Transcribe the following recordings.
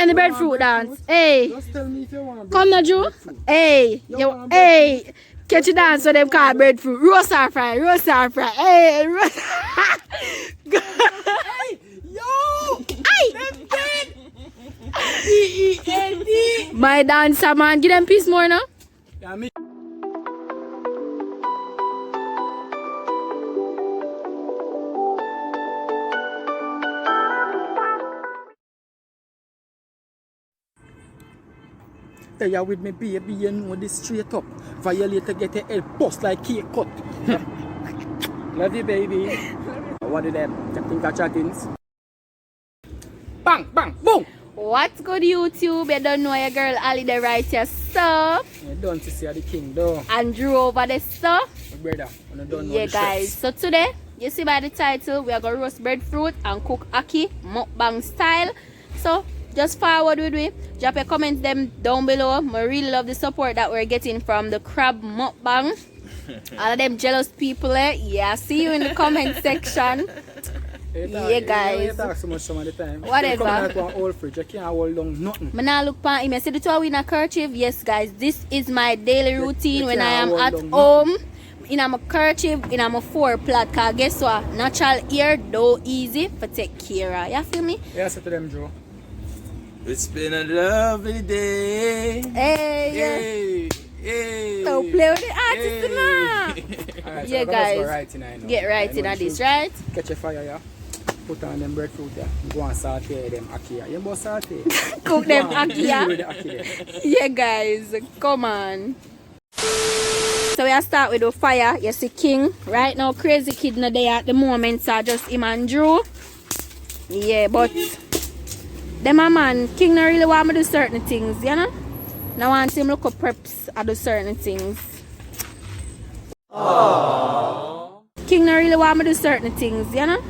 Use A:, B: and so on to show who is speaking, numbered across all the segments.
A: And the breadfruit dance. Hey.
B: Just tell me if you want
A: Come now, Drew. Hey. Yo, hey. Catch you dance so them call breadfruit. Roast or fry. Roast or fry. Hey. Roast.
B: Hey, yo!
A: Hey.
B: Them dead! D-E-N-D!
A: My dancer, man. Give them peace more now.
B: Yeah, me. Hey, you with me, baby, you know this straight up. Violator get your head bust like cake cut. Love you, baby. What did them? Chatting, chattings. Bang, bang, boom!
A: What's good, YouTube? You don't know your girl Ali the right here, so.
B: You don't see the king, though.
A: And Drew over the so.
B: Brother, you don't know
A: Yeah,
B: the
A: guys. So today, you see by the title, we are going to roast breadfruit and cook ackee, mukbang style. So, just forward with me. Drop your comments them down below. I really love the support that we're getting from the crab mukbang. All of them jealous people, eh? Yeah, see you in the comment section. Yeah, guys.
B: You talk so much some of the time.
A: Whatever.
B: You come like one old fridge, you can't hold down nothing.
A: I now look pan him. I see the two in a kerchief. Yes, guys, this is my daily routine when I am at home. In my kerchief, in my 4-plat. Cause guess what? Natural hair, though easy for take care of. You feel me?
B: Yeah, say to them, Joe.
C: It's been a lovely day.
A: Hey,
C: Hey, hey.
A: don't play with the artist now.
B: Alright,
A: Yeah,
B: so
A: guys.
B: go right in, I know.
A: Get right
B: I know
A: in
B: you
A: on this,
B: should
A: right?
B: Catch a fire, yeah. Put on them breadfruit, yeah. Go and saute them ackee, yeah. You must saute.
A: Cook them
B: Go on,
A: ackee,
B: deal
A: yeah?
B: with the ackee there.
A: Yeah, guys, come on. So we start with the fire. You see King right now, crazy kid not there at the moment, so just him and Drew. Yeah, but them a man, King not really want me to do certain things, you know. Now want him look up preps and do certain things. Aww. King not really want me to do certain things, you know.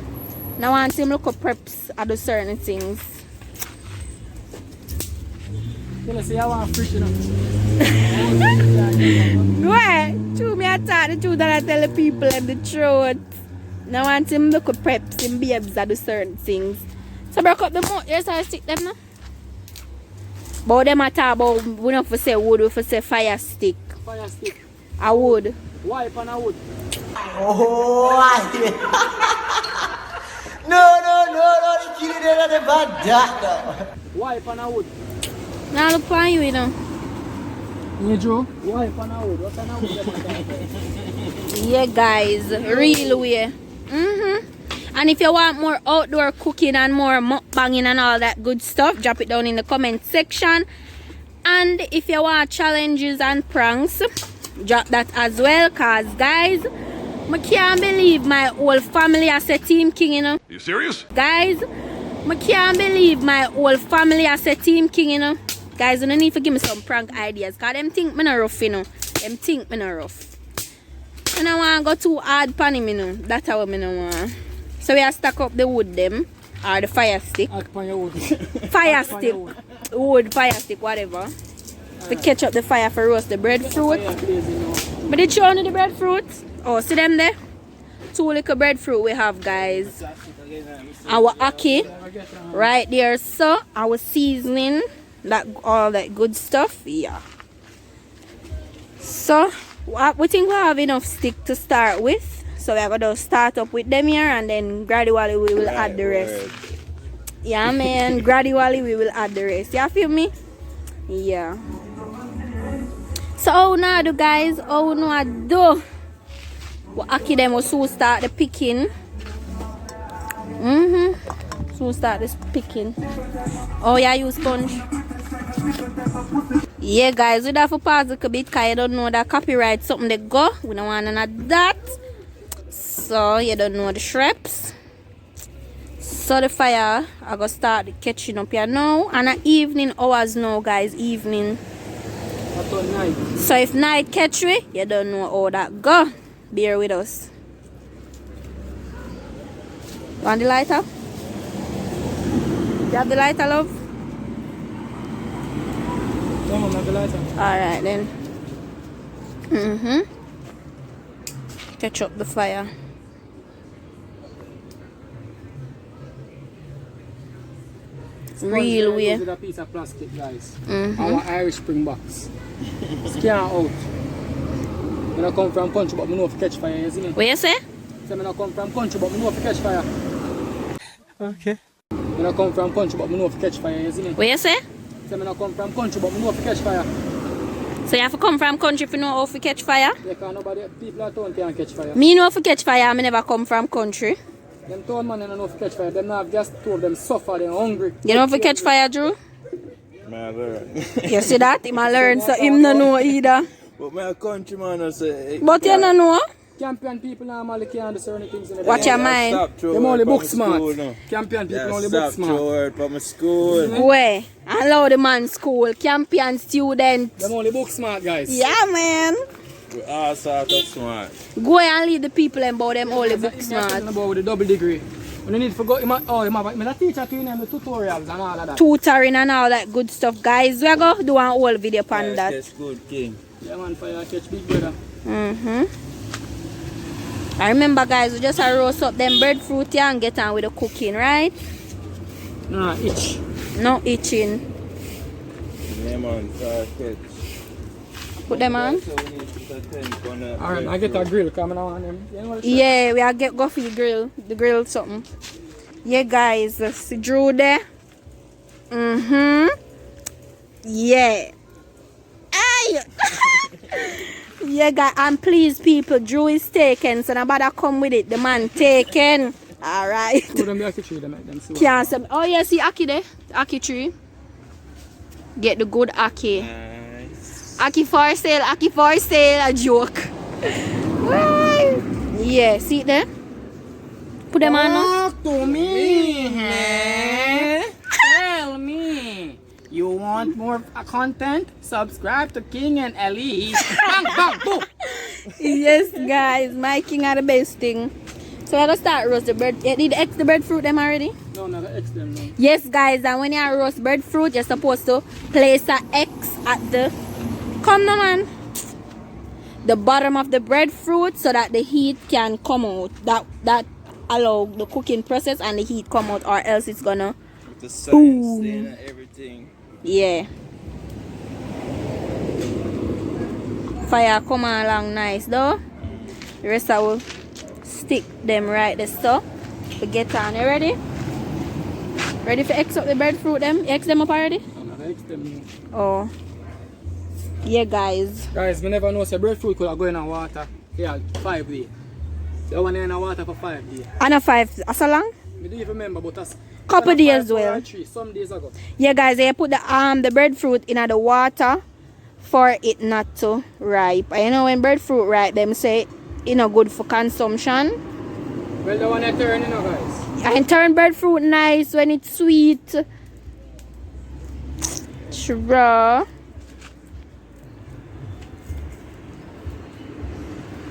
A: Now want him look up preps and do certain things.
B: You know, see, I want fish, you know.
A: Why? True, me I talk the truth and I tell the people and the truth. Now want him look at preps and babes that do certain things. So break up the mouth, yes, I stick them now. But them I talk about, we don't for say wood, we for say fire stick.
B: Fire stick.
A: I would.
B: Wipe on a wood.
C: Oh, no, the kid is not a bad doctor.
B: Wipe on a wood.
A: Now look for you, you know.
B: Yeah, Joe. Wipe on a wood. What's on a wood?
A: Yeah, guys, real way. And if you want more outdoor cooking and more mukbanging and all that good stuff, drop it down in the comment section. And if you want challenges and pranks, drop that as well. Cause guys, I can't believe my whole family as a Team King, you know.
D: You serious?
A: Guys, I can't believe my whole family as a Team King, you know. Guys, you don't need to give me some prank ideas. Cause them think me not rough, you know. Them think me not rough. And I want to go too hard pan him, you know. That's how me no want. So we have stack up the wood them. Or the fire stick.
B: Act on your wood.
A: Fire stick. Wood, fire stick, whatever. To catch up the fire for roast the breadfruit. But did you show you the breadfruit? Oh, see them there? 2 little breadfruit we have, guys. Our ackee. Right there, so. Our seasoning. That all that good stuff. Yeah. So, we think we have enough stick to start with. So we're going to start up with them here and then gradually we will add the rest. Yeah, man. Gradually we will add the rest. You feel me? Yeah. So how now do, guys? How now do? We ackee them will soon start the picking. Soon start this picking. Oh yeah, use sponge. Yeah, guys, we have to pause a bit because you don't know that copyright something they go. We don't want none of that. So you don't know the shreps. So the fire I gonna start catching up here now. And at evening hours now, guys, evening. So if night catch we, you don't know how that go. Bear with us. Want the lighter? You have the lighter, love?
B: No, not the lighter.
A: Alright then. Catch up the fire. Real way.
B: With a piece of plastic, guys.
A: Mm-hmm.
B: Our Irish Springboks. Scan out. When I come from country, but I know if catch fire, isn't it?
A: What you say?
B: So when I come from country, but I know if catch fire.
C: Okay.
B: When I come from country, but I know if catch fire, isn't it?
A: What you say?
B: So when I come from country, but I know if catch fire.
A: So you have to come from country if you know how to catch fire?
B: Yeah, because nobody, people at town can't catch fire.
A: Me know how to catch fire, I never come from country.
B: Them town man don't know if catch fire. Them not have gas stove, them suffer, they're hungry.
A: You know how to catch fire, Drew?
C: Man, learn.
A: You see that? Him a learn, so him no know either.
C: But my countryman I say.
A: But you no know?
B: Champion people normally can't do certain things in the
A: Watch your mind.
B: Them only book smart. Champion people only book smart.
C: Stop from school.
A: Where? Allow the man school. Champion student.
B: Them only book smart, guys.
A: Yeah, man.
C: We all sort of smart.
A: Go and lead the people about them only book
B: Talking
A: smart.
B: about with a double degree. When you need to go, you have a teacher to them the tutorials and all of that.
A: Tutoring and all that good stuff. Guys, we are going to do an whole video on that.
C: That's good, King.
B: Yeah, man, fire catch big brother.
A: I remember, guys, we just roast up them breadfruit here and get on with the cooking, right?
B: Nah, itch.
A: No itching.
C: Yeah, man, catch.
A: Put them on.
B: Alright, I get a grill coming on them. You know what
A: Yeah, we are go for the grill something. Yeah, guys, see Drew there. Yeah. Hey! Yeah, guys, and please, people, Drew is taken, so nobody come with it. The man taken. Alright.
B: Put them the Ackee tree, them see
A: Can't say. Oh, yeah, see Ackee there. Ackee tree. Get the good Ackee.
C: Nice.
A: Ackee for sale, Ackee for sale. A joke. Yeah, see it there? Put them on now.
B: Talk to me, man. Tell me. You want more content? Subscribe to King&Ally. Bang, bang, boom.
A: Yes, guys, my king are the best thing. So we're gonna start roast the bread. You need to X the breadfruit them already?
B: No, no, X them no.
A: Yes, guys, and when you roast breadfruit, you're supposed to place a X at the the bottom of the breadfruit so that the heat can come out. That allow the cooking process and the heat come out, or else it's gonna
C: With the science and everything.
A: yeah. Fire come along nice though. The rest I will stick them right there so we get on. You ready? Ready for X up the breadfruit them? You X them up already?
B: No, no, X them no.
A: Oh. Yeah, guys.
B: Guys, we never know say breadfruit could go in the water. Yeah, 5 days. So one in the water for 5 days.
A: And a 5 as long?
B: I don't even remember, but that's
A: Couple days well.
B: 3, some days ago.
A: Yeah, guys, you put the breadfruit in the water for it not to ripe. And you know when breadfruit ripe, them say it's not good for consumption.
B: Well, the one I turn, you know, guys.
A: And turn breadfruit nice when it's sweet. Sure.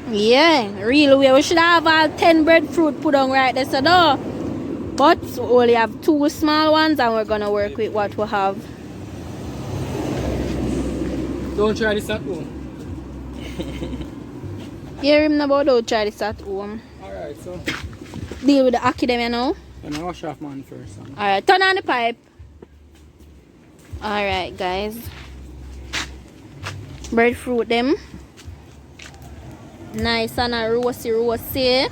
A: Yeah, really. We should have all 10 breadfruit put on right there, so though. But we only have 2 small ones, and we're gonna work with what we have.
B: Don't try this at home.
A: Hear him about don't try this at home.
B: Alright, so
A: Deal with the Ackee them, you know.
B: I'm gonna wash off man first.
A: Alright, turn on the pipe. Alright, guys. Breadfruit them. Nice and a roasty.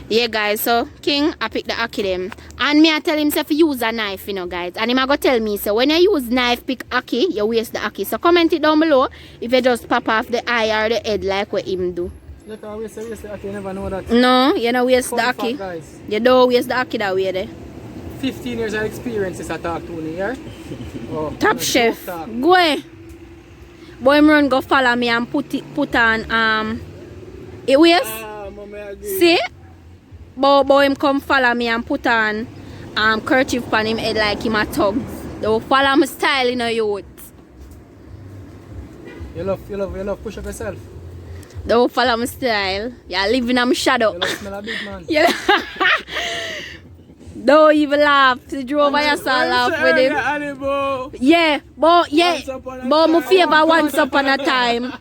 A: Yeah, guys, so King, I pick the Ackee them. And me I tell him to use a knife, you know, guys. And him I go tell me, so when you use knife pick Ackee, you waste the Ackee. So comment it down below if you just pop off the eye or the head like what him do.
B: Look, I waste the Ackee, you never know that.
A: No, you don't waste the
B: Fun fact,
A: Ackee.
B: guys.
A: You don't waste the Ackee that way there.
B: 15 years of experience is a talk to me here. Oh,
A: Top
B: no,
A: chef.
B: talk.
A: Go ahead. Boy, I'm run go follow me and put on it waist.
B: Mommy, I agree.
A: See? Boy, him come follow me and put on kerchief on him head like him a thugs. They will follow my style in a youth.
B: You love push up yourself.
A: They will follow my style. You're living on my shadow.
B: You love smell a big man.
A: Yeah. Don't even laugh. See, Drew over here, so laugh with him. Yeah, but my favor once upon a time.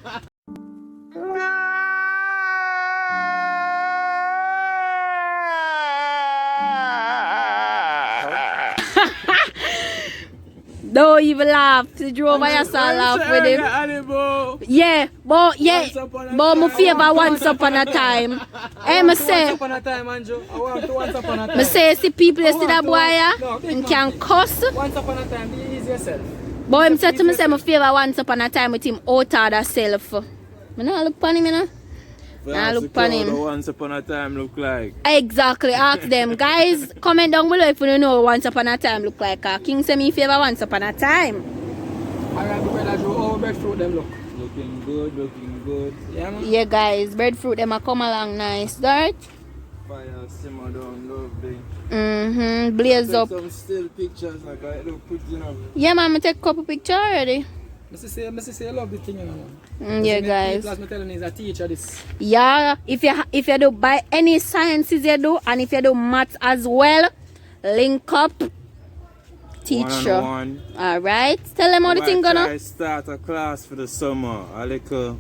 A: Don't even laugh. You drove by yourself laugh with him. Yeah, but my favor once upon a time. Hey, me say.
B: Once upon a time, Anjo. I want to once upon a time.
A: Me say, see people you see that boy and can cuss.
B: Once upon a time, be easy yourself.
A: But him said to me, say, my favor once upon a time with him out of the self. I don't look upon him, you know. I look upon him.
D: Once upon a time look like.
A: Exactly, ask them. Guys, comment down below if you don't know what once upon a time look like. King say me favor once upon a time.
B: Alright, brother, how breadfruit them look?
D: Looking good, looking good.
B: Yeah, man.
A: Yeah, guys, breadfruit them a come along nice, right?
D: Fire simmer down, lovely.
A: Blaze up.
D: Some still pictures like I look pretty enough.
A: Yeah, man, I take a couple pictures already.
B: Mr. say I love the thing, you know.
A: Yeah, guys.
B: Plus, me telling you, he's a teacher, this.
A: Yeah, if you do by any sciences you do, and if you do maths as well, link up, teacher.
D: One.
A: Alright, tell them how the thing gonna.
D: I start a class for the summer. A little,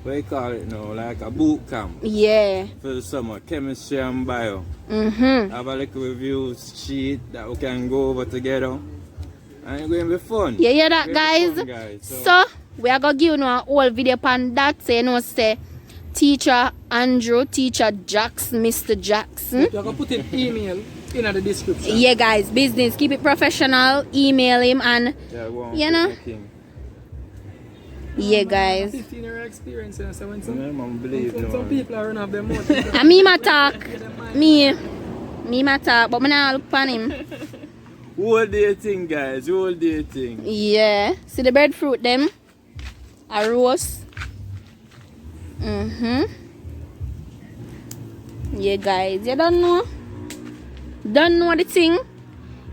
D: what you call it now, like a boot camp.
A: Yeah.
D: For the summer, chemistry and bio. Have a little review sheet that we can go over together. And it's going to be fun.
A: You hear that,
D: Fun,
A: guys?
D: So
A: We are going to give you a whole video on that. So, you know, say, Teacher Andrew, Teacher Jackson, Mr. Jackson.
B: You're going to put his email in the description.
A: Yeah, guys, business. Keep it professional. Email him and,
D: yeah,
A: you know. Yeah, guys.
B: 15-year experience, you know, so when
D: some
B: people are running off their mouth.
A: And me ma talk. Me ma talk, but me not look upon him.
D: Whole day thing, guys. Whole day thing.
A: Yeah. See the breadfruit them. A roast. Yeah, guys. You don't know. Don't know the thing.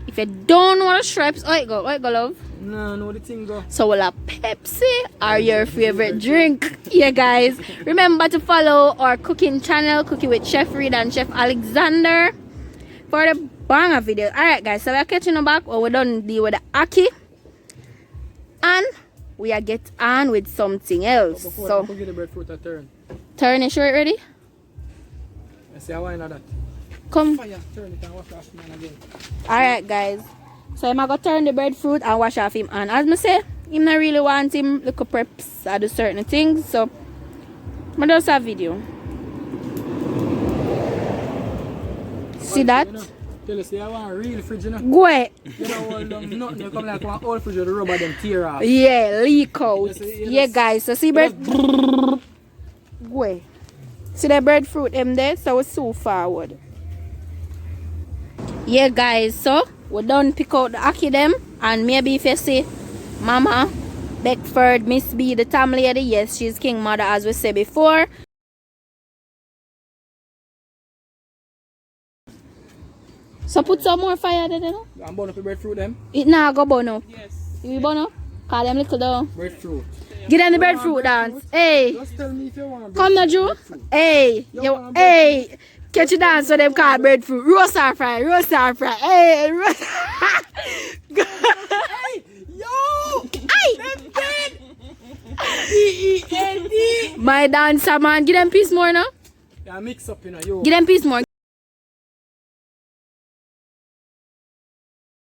A: If you don't know the stripes, oh it go, love.
B: No, the thing go.
A: So will a Pepsi or your favorite drink? Yeah, guys. Remember to follow our cooking channel, Cooking with Chef Riddle and Chef Alexander, for the banger video. Alright, guys. So we are catching you back. We're done deal with the Ackee, and we are get on with something else. So
B: give the breadfruit a turn.
A: Turn it short ready.
B: I say why not that?
A: Come.
B: Fire, turn it and wash off man again.
A: Alright, guys. So I'm gonna turn the breadfruit and wash off him. And as I say, him not really want him look up preps or do certain things. So I just a video. See that?
B: You know, tell us, I want a real fridge, you know.
A: Go ahead.
B: You know, hold them, nothing. You come like one old fridge with the rubber, them tear off.
A: Yeah, leak out.
B: You
A: Yeah, guys. So see bread. Go ahead. See the breadfruit them there? So it's so forward. Yeah, guys. So we done pick out the Ackee them, and maybe if you see Mama Beckford, Miss B, the Tam lady, yes, she's King Mother as we said before. So put some more fire there, you know?
B: I'm burn up the breadfruit them.
A: It now go burn up.
B: Yes.
A: You burn up? Call them little down.
B: Breadfruit.
A: Get them the breadfruit dance. Hey,
B: Just tell me if you want
A: come now, Drew. Hey, yo, hey. Catch you dance so them call breadfruit. Roast or fry, roast or fry. Hey, roast.
B: Hey, yo!
A: Hey.
B: Them dead! D-E-N-D!
A: My dancer man, give them piece more now.
B: Yeah, mix up, you know, yo.
A: Give them piece more.